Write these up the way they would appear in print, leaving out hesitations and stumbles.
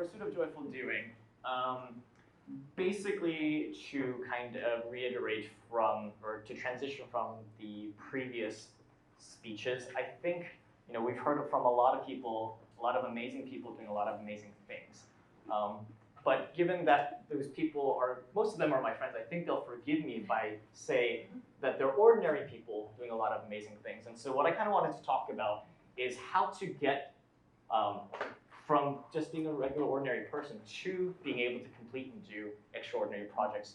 pursuit of joyful doing. Basically, to kind of reiterate from, or to transition from the previous speeches, I think we've heard from a lot of people, a lot of amazing people doing a lot of amazing things. But given that those people most of them are my friends, I think they'll forgive me if I say that they're ordinary people doing a lot of amazing things. And so what I kind of wanted to talk about is how to get from just being a regular ordinary person to being able to complete and do extraordinary projects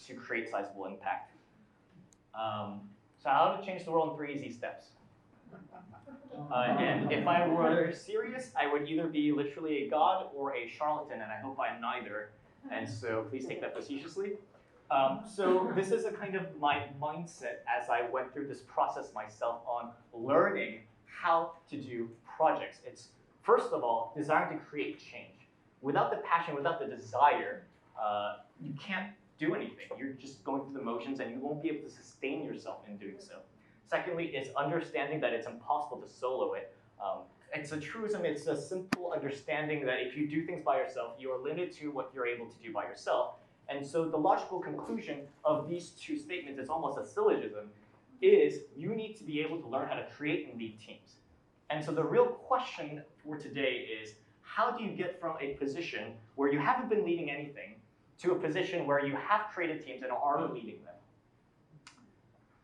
to create sizable impact. So how to change the world in 3 easy steps. And if I were serious, I would either be literally a god or a charlatan, and I hope I'm neither. And so please take that facetiously. So this is a kind of my mindset as I went through this process myself on learning how to do projects. It's, first of all, desiring to create change. Without the passion, without the desire, you can't do anything. You're just going through the motions and you won't be able to sustain yourself in doing so. Secondly, is understanding that it's impossible to solo it. It's a truism, it's a simple understanding that if you do things by yourself, you are limited to what you're able to do by yourself. And so the logical conclusion of these two statements, it's almost a syllogism, is you need to be able to learn how to create and lead teams. And so the real question for today is, how do you get from a position where you haven't been leading anything to a position where you have created teams and are leading them?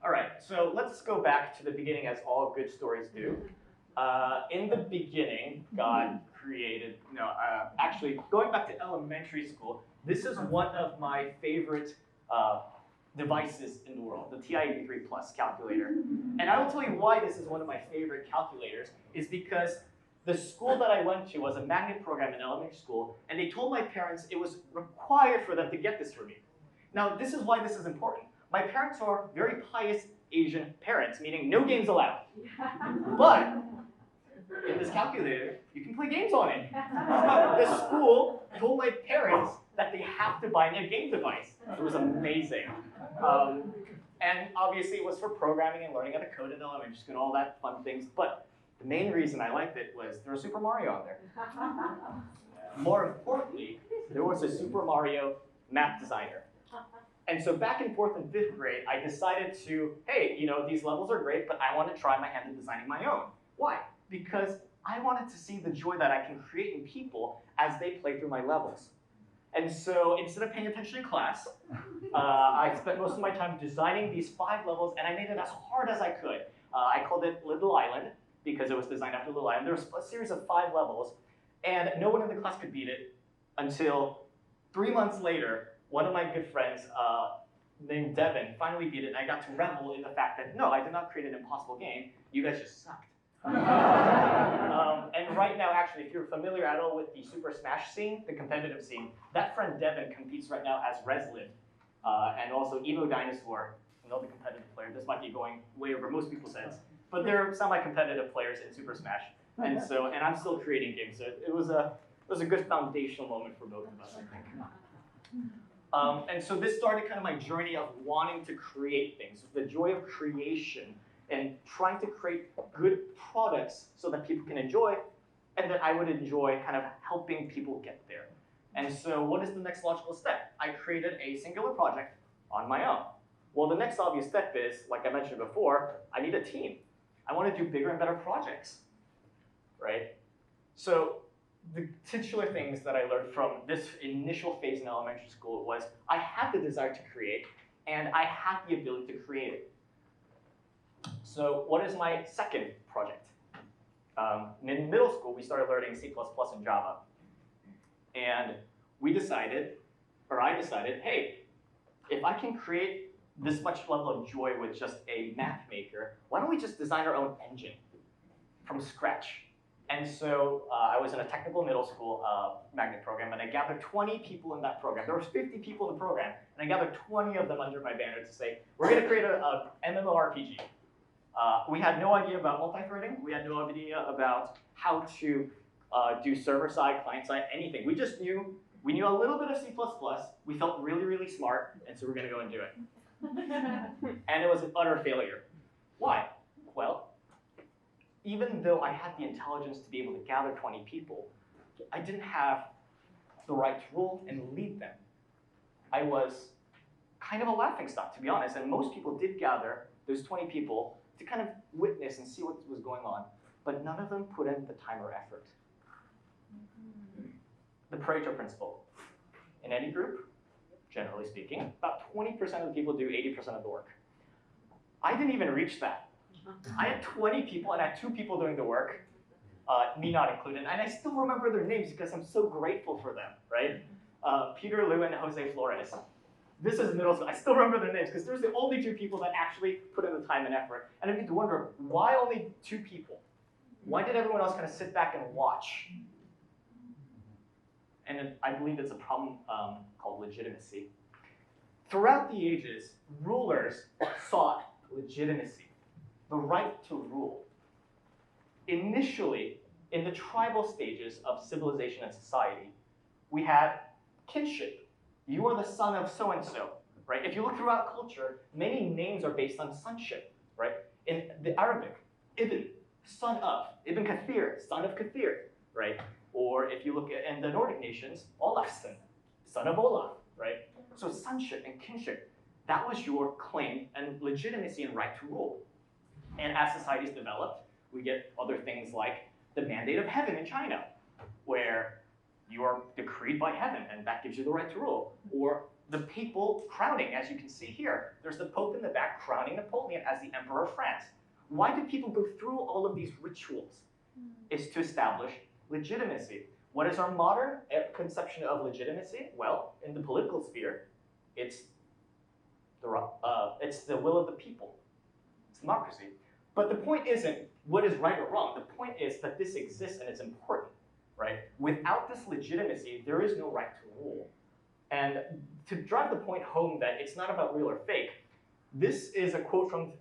All right, so let's go back to the beginning as all good stories do. In the beginning, God created, actually going back to elementary school, this is one of my favorite devices in the world, the TI-83 Plus calculator. And I will tell you why this is one of my favorite calculators, is because the school that I went to was a magnet program in elementary school, and they told my parents it was required for them to get this for me. Now, this is why this is important. My parents are very pious Asian parents, meaning no games allowed. But in this calculator, you can play games on it. The school told my parents that they have to buy me a game device. It was amazing. And obviously it was for programming and learning how to code in elementary school and all that fun things. But the main reason I liked it was there was Super Mario on there. More importantly, there was a Super Mario map designer. And so back in 4th and 5th grade, I decided to, hey, these levels are great, but I want to try my hand at designing my own. Why? Because I wanted to see the joy that I can create in people as they play through my levels. And so instead of paying attention in class, I spent most of my time designing these 5 levels, and I made it as hard as I could. I called it Little Island, because it was designed after Little Island. There was a series of 5 levels, and no one in the class could beat it until 3 months later, one of my good friends named Devin finally beat it, and I got to revel in the fact that, no, I did not create an impossible game. You guys just sucked. And right now, actually, if you're familiar at all with the Super Smash scene, the competitive scene, that friend Devin competes right now as Reslin, and also Evo Dinosaur, another competitive player. This might be going way over most people's heads, but they're semi-competitive players in Super Smash. And I'm still creating games, so it was a good foundational moment for both of us, I think. And so this started kind of my journey of wanting to create things, the joy of creation, and trying to create good products so that people can enjoy, and that I would enjoy kind of helping people get there. And so what is the next logical step? I created a singular project on my own. Well, the next obvious step is, like I mentioned before, I need a team. I want to do bigger and better projects, right? So the titular things that I learned from this initial phase in elementary school was I had the desire to create, and I had the ability to create it. So what is my second project? In middle school, we started learning C++ and Java. And I decided, hey, if I can create this much level of joy with just a math maker, why don't we just design our own engine from scratch? And so I was in a technical middle school magnet program, and I gathered 20 people in that program. There was 50 people in the program, and I gathered 20 of them under my banner to say, we're going to create a MMORPG. We had no idea about multi-threading. We had no idea about how to do server-side, client-side, anything. We just knew, we knew a little bit of C++. We felt really, really smart, and so we're going to go and do it. And it was an utter failure. Why? Well, even though I had the intelligence to be able to gather 20 people, I didn't have the right to rule and lead them. I was kind of a laughingstock, to be honest, and most people did gather, those 20 people, to kind of witness and see what was going on, but none of them put in the time or effort. The Pareto Principle. In any group, generally speaking, about 20% of the people do 80% of the work. I didn't even reach that. I had 20 people and I had 2 people doing the work, me not included, and I still remember their names because I'm so grateful for them, right? Peter Liu and Jose Flores. This is middle school. I still remember their names because there's the only 2 people that actually put in the time and effort. And I begin to wonder, why only 2 people? Why did everyone else kind of sit back and watch? And I believe it's a problem called legitimacy. Throughout the ages, rulers sought legitimacy, the right to rule. Initially, in the tribal stages of civilization and society, we had kinship. You are the son of so-and-so, right? If you look throughout culture, many names are based on sonship, right? In the Arabic, Ibn, son of. Ibn Kathir, son of Kathir, right? Or if you look at in the Nordic nations, Olafsson, son of Olaf, right? So sonship and kinship, that was your claim and legitimacy and right to rule. And as societies developed, we get other things like the mandate of heaven in China, where you are decreed by heaven, and that gives you the right to rule. Or the papal crowning, as you can see here. There's the Pope in the back crowning Napoleon as the Emperor of France. Why do people go through all of these rituals? It's to establish legitimacy. What is our modern conception of legitimacy? Well, in the political sphere, it's the will of the people. It's democracy. But the point isn't what is right or wrong. The point is that this exists and it's important, right? Without this legitimacy, there is no right to rule. And to drive the point home that it's not about real or fake, this is a quote from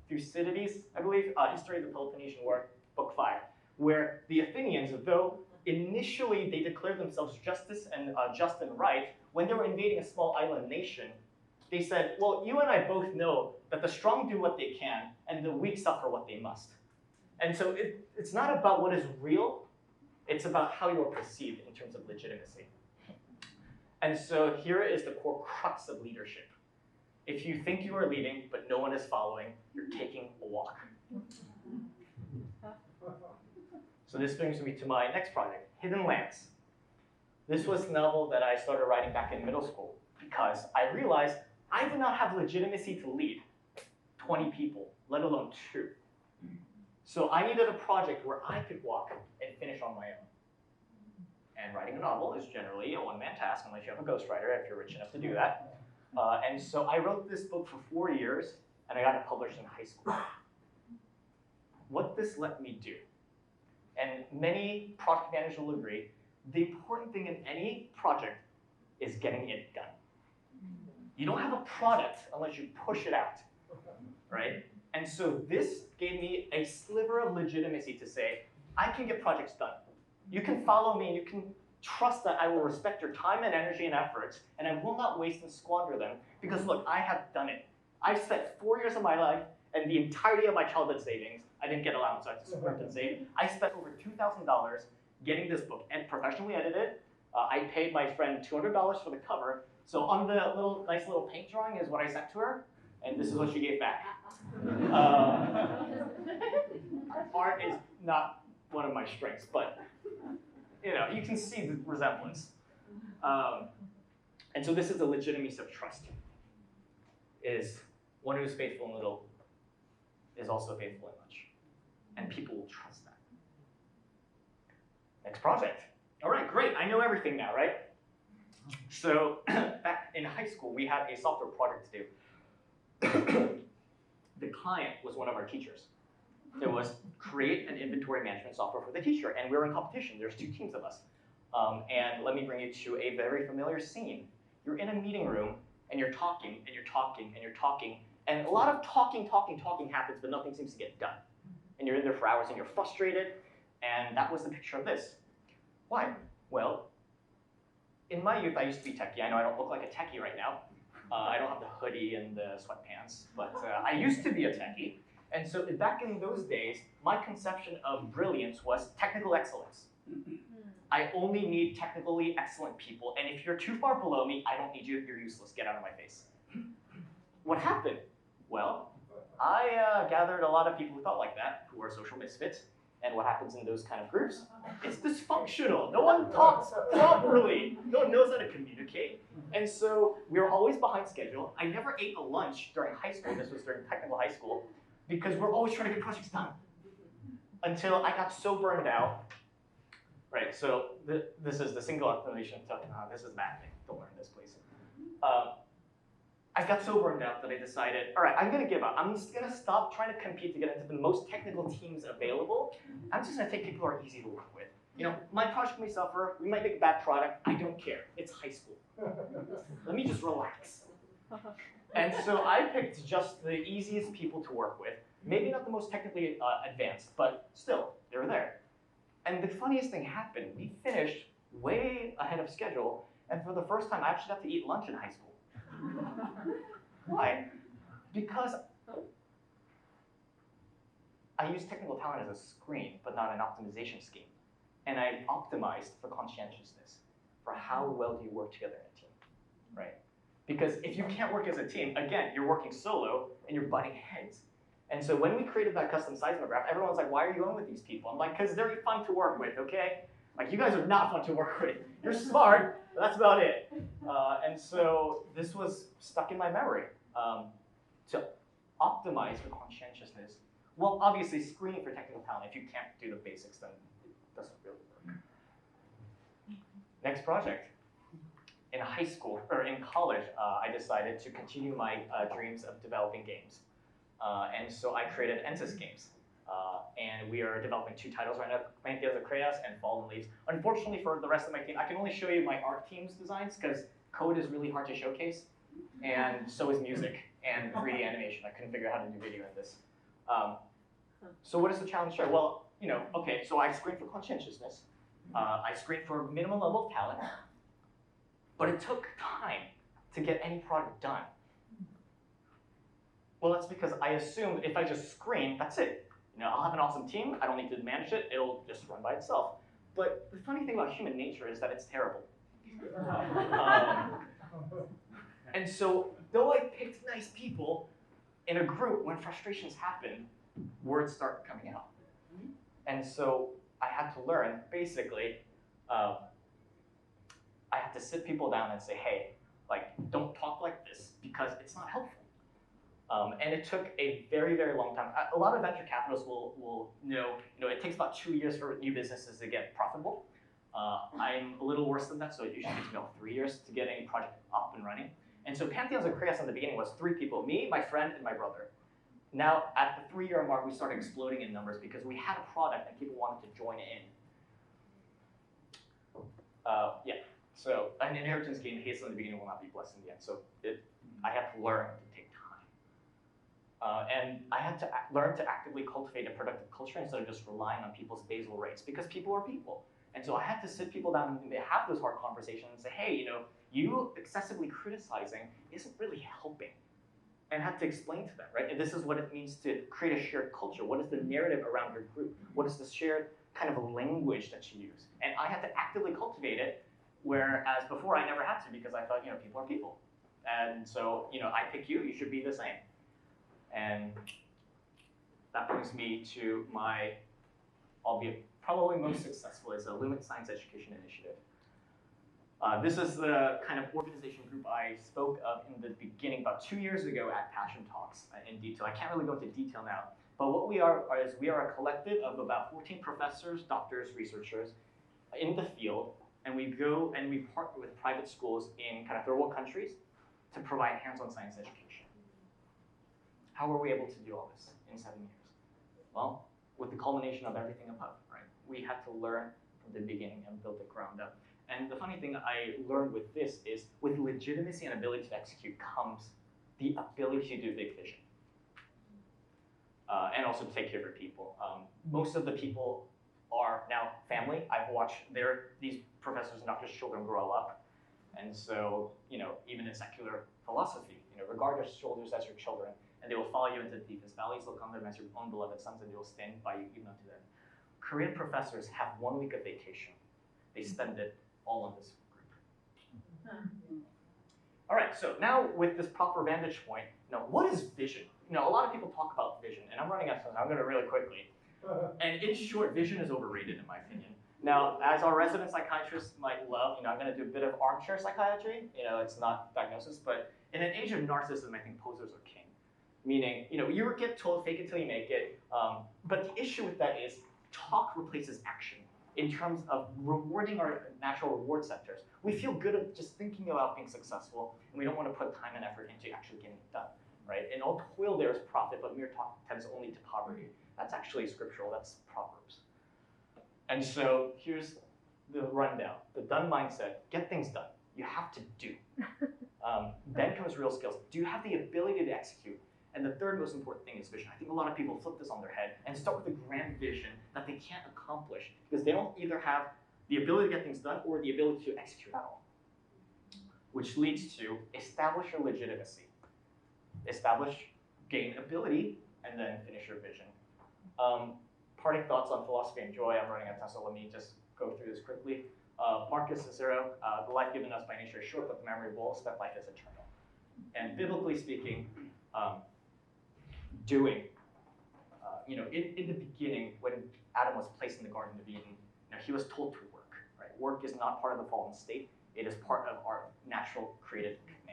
Thucydides, I believe, History of the Peloponnesian War, Book 5, where the Athenians, though initially they declared themselves just and right, when they were invading a small island nation, they said, well, you and I both know that the strong do what they can and the weak suffer what they must. And so it's not about what is real, it's about how you are perceived in terms of legitimacy. And so here is the core crux of leadership. If you think you are leading, but no one is following, you're taking a walk. So this brings me to my next project, Hidden Lands. This was a novel that I started writing back in middle school because I realized I did not have legitimacy to lead 20 people, let alone 2. So I needed a project where I could walk and finish on my own. And writing a novel is generally a one-man task unless you have a ghostwriter, if you're rich enough to do that. And so I wrote this book for 4 years, and I got it published in high school. What this let me do, and many project managers will agree, the important thing in any project is getting it done. You don't have a product unless you push it out, right? And so this gave me a sliver of legitimacy to say, I can get projects done. You can follow me, and you can trust that I will respect your time and energy and efforts, and I will not waste and squander them, because look, I have done it. I've spent 4 years of my life and the entirety of my childhood savings. I didn't get allowance, so I had to sprint and save. I spent over $2,000 getting this book and professionally edited. I paid my friend $200 for the cover. So on the nice little paint drawing is what I sent to her, and this is what she gave back. Art is not one of my strengths, but you can see the resemblance. And so this is the legitimacy of trust. Is one who is faithful in little is also faithful in much. And people will trust that. Next project. All right, great. I know everything now, right? So back in high school, we had a software project to do. The client was one of our teachers. It was create an inventory management software for the teacher, and we were in competition. There's 2 teams of us. And let me bring you to a very familiar scene. You're in a meeting room, and you're talking, and you're talking, and you're talking, and a lot of talking happens, but nothing seems to get done. And you're in there for hours, and you're frustrated, and that was the picture of this. Why? Well, in my youth, I used to be techie. I know I don't look like a techie right now. I don't have the hoodie and the sweatpants, but I used to be a techie. And so back in those days, my conception of brilliance was technical excellence. I only need technically excellent people, and if you're too far below me, I don't need you, you're useless, get out of my face. What happened? Well, I gathered a lot of people who thought like that, who are social misfits, and what happens in those kind of groups? It's dysfunctional. No one talks properly. No one knows how to communicate. And so we were always behind schedule. I never ate a lunch during high school. This was during technical high school, because we're always trying to get projects done. Until I got so burned out. Right, so this is the single explanation. This is bad thing. Don't learn this, please. I got so burned out that I decided, all right, I'm gonna give up. I'm just gonna stop trying to compete to get into the most technical teams available. I'm just gonna take people who are easy to work with. You know, my project may suffer, we might make a bad product, I don't care. It's high school. Let me just relax. And so I picked just the easiest people to work with. Maybe not the most technically advanced, but still, they were there. And the funniest thing happened. We finished way ahead of schedule, and for the first time, I actually got to eat lunch in high school. Why? Because I use technical talent as a screen, but not an optimization scheme. And I optimized for conscientiousness, for how well do you work together in a team, right? Because if you can't work as a team, again, you're working solo and you're butting heads. And so when we created that custom seismograph, everyone's like, why are you going with these people? I'm like, because they're fun to work with, okay? Like, you guys are not fun to work with. You're smart, but that's about it. And so this was stuck in my memory, to optimize for conscientiousness. Well, obviously, screening for technical talent, if you can't do the basics, then it doesn't really work. Next project. In high school, or in college, I decided to continue my dreams of developing games. And so I created Ensis Games. And we are developing 2 titles right now, Pantheons of Chaos and Fallen Leaves. Unfortunately for the rest of my team, I can only show you my art team's designs because code is really hard to showcase, and so is music and 3D animation. I couldn't figure out how to do video in this. So what is the challenge here? Well, you know, okay, so I screened for conscientiousness. I screened for minimum level of talent, but it took time to get any product done. Well, that's because I assumed if I just screen, that's it. You know, I'll have an awesome team. I don't need to manage it. It'll just run by itself. But the funny thing about human nature is that it's terrible. And so, though I picked nice people, in a group, when frustrations happen, words start coming out. And so I had to learn, basically, I had to sit people down and say, hey, like, don't talk like this because it's not helpful. And it took a very, very long time. A lot of venture capitalists will know, it takes about 2 years for new businesses to get profitable. I'm a little worse than that, so it usually takes me about 3 years to get any project up and running. And so Pantheons of Chaos in the beginning was 3 people, me, my friend, and my brother. Now, at the 3-year mark, we started exploding in numbers because we had a product and people wanted to join in. Yeah, so an inheritance gained hastily in the beginning will not be blessed in the end. So I had to learn to take time. And I had to learn to actively cultivate a productive culture instead of just relying on people's basal rates, because people are people. And so I had to sit people down and have those hard conversations and say, hey, you excessively criticizing isn't really helping. And have to explain to them, right? And this is what it means to create a shared culture. What is the narrative around your group? What is the shared kind of language that you use? And I had to actively cultivate it, whereas before I never had to because I thought, people are people. And so, I pick you, you should be the same. And that brings me to my, albeit probably most successful, is a Lumen Science Education Initiative. This is the kind of organization group I spoke of in the beginning about 2 years ago at Passion Talks in detail. I can't really go into detail now, but what we are is we are a collective of about 14 professors, doctors, researchers in the field, and we go and we partner with private schools in kind of third world countries to provide hands-on science education. How were we able to do all this in 7 years? Well, with the culmination of everything above, right? We had to learn from the beginning and build it ground up. And the funny thing I learned with this is, with legitimacy and ability to execute comes the ability to do big vision. And also to take care of your people. Most of the people are now family. I've watched these professors and doctors' children grow up. And so, even in secular philosophy, regard your soldiers as your children. and they will follow you into the deepest valleys. Look on them as your own beloved sons, and they will stand by you even unto them. Korean professors have 1 week of vacation. They spend it all on this group. All right, so now with this proper vantage point, what is vision? A lot of people talk about vision, and I'm running out of time, so I'm going to really quickly. And in short, vision is overrated, in my opinion. Now, as our resident psychiatrists might love, I'm going to do a bit of armchair psychiatry. It's not diagnosis, but in an age of narcissism, I think posers are king. Meaning, you get told fake it till you make it. But the issue with that is talk replaces action in terms of rewarding our natural reward centers. We feel good at just thinking about being successful, and we don't want to put time and effort into actually getting it done, right? And all toil there is profit, but mere talk tends only to poverty. That's actually scriptural, that's Proverbs. And so here's the rundown. The done mindset, get things done. You have to do. Then comes real skills. Do you have the ability to execute? And the third most important thing is vision. I think a lot of people flip this on their head and start with a grand vision that they can't accomplish because they don't either have the ability to get things done or the ability to execute at all. Which leads to establish your legitimacy. Gain ability, and then finish your vision. Parting thoughts on philosophy and joy. I'm running out of time, so let me just go through this quickly. Marcus Cicero, the life given us by nature is short, but the memory of all spent life is eternal. And biblically speaking, doing. In the beginning, when Adam was placed in the Garden of Eden, he was told to work. Right? Work is not part of the fallen state. It is part of our natural created command.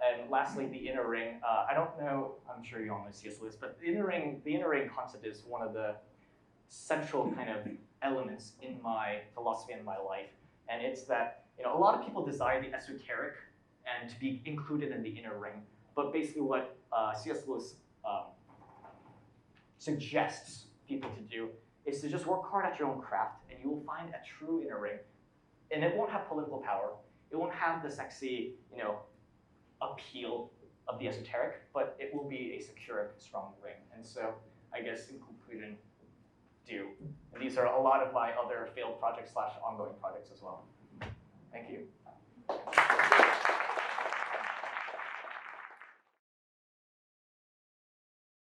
And lastly, the inner ring. I don't know. I'm sure you all know C.S. Lewis, but the inner ring concept is one of the central kind of elements in my philosophy and my life. And it's that a lot of people desire the esoteric and to be included in the inner ring. But basically what C.S. Lewis suggests people to do is to just work hard at your own craft, and you will find a true inner ring. And it won't have political power. It won't have the sexy, appeal of the esoteric, but it will be a secure, strong ring. And so I guess in conclusion, do. And these are a lot of my other failed projects / ongoing projects as well.